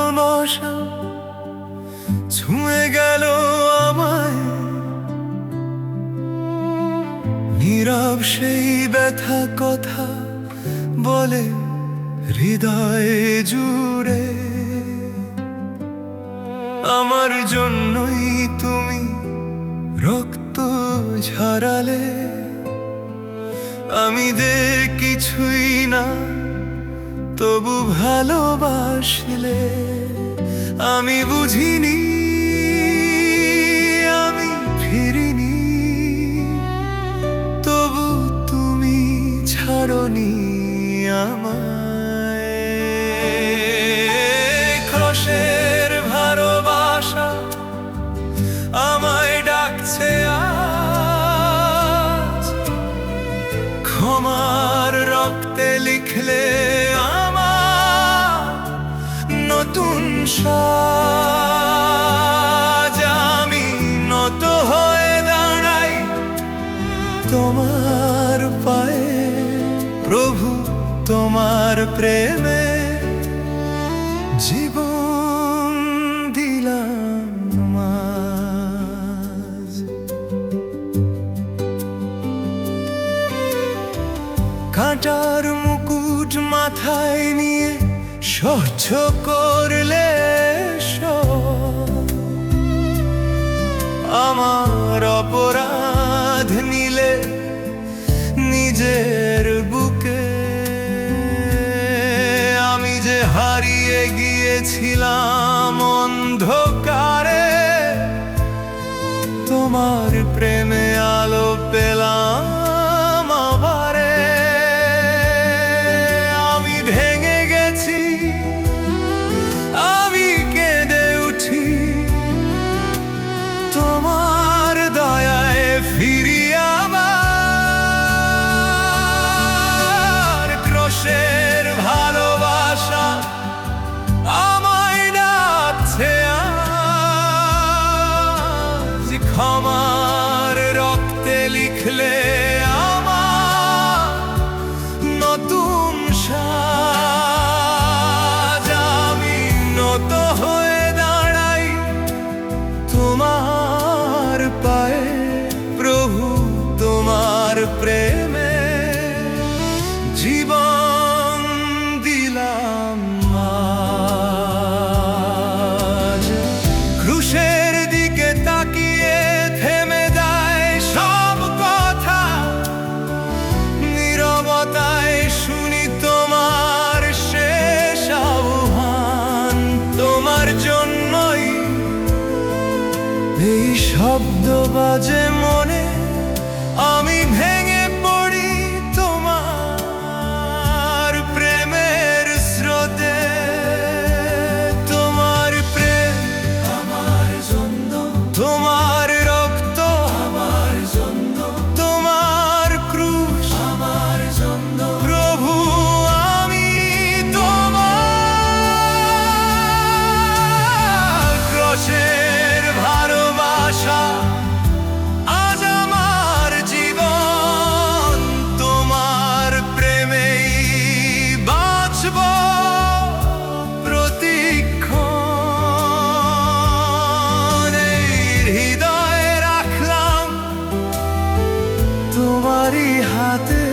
ভালোবাসা ছুঁয়ে গেল আমায়, নীরব সেই ব্যথা কথা বলে হৃদয়ে জুড়ে। আমার জন্যই তুমি রক্ত ঝরালে, আমি দে কিছুই না তবু ভালোবাসলে। আমি বুঝিনি, আমি ফিরিনি, তবু তুমি ছাড়নি আমায়। ক্রোশের ভালোবাসা আমায় ডাকছে আজ, ক্ষমার রক্তে লিখলে আমার নতুন সাজ। আমি নত হয়ে দাঁড়াই তোমার পায়ে, প্রভু তোমার প্রেমে জীবন দিলাম আজ। কাঁটার মুকুট মাথায় নিয়ে সহ্য করলে সব, আমার অপরাধ নিলে নিজের বুকে। আমি যে হারিয়ে গিয়েছিলাম অন্ধকারে, তোমার প্রেমে আলো পেলাম আবারে। আমি ভেঙে গেছি, আমি কেঁদে উঠি, তোমার দয়ায় ফিরি আবার। ক্রোশের ভালোবাসা আমায় ডাকছে আজ, ক্ষমার রক্তে লিখলে আমার নতুন সাজ। আমি নত হয়ে দাঁড়াই তোমার পায়ে, প্রভু তোমার প্রেমে জীবন দিলাম আজ। ক্রুশের দিকে তাকিয়ে থেমে যায় সব কথা, নীরবতায় শুনি তোমার শেষ আহ্বান। তোমার জন্যই এই শব্দ বাজে মনে, আমি ভেঙে পড়ি তোমার প্রেমের স্রোতে। তোমার প্রেম আমার জন্য, তোমার রক্ত আমার জন্য, তোমার ক্রুশ আমার জন্য, প্রভু আমি তোমার। ক্রোশের ভালোবাসা আজ আমার জীবন, তোমার প্রেমেই বাঁচব প্রতিক্ষণ। এই হৃদয়ে রাখলাম তোমারই হাতে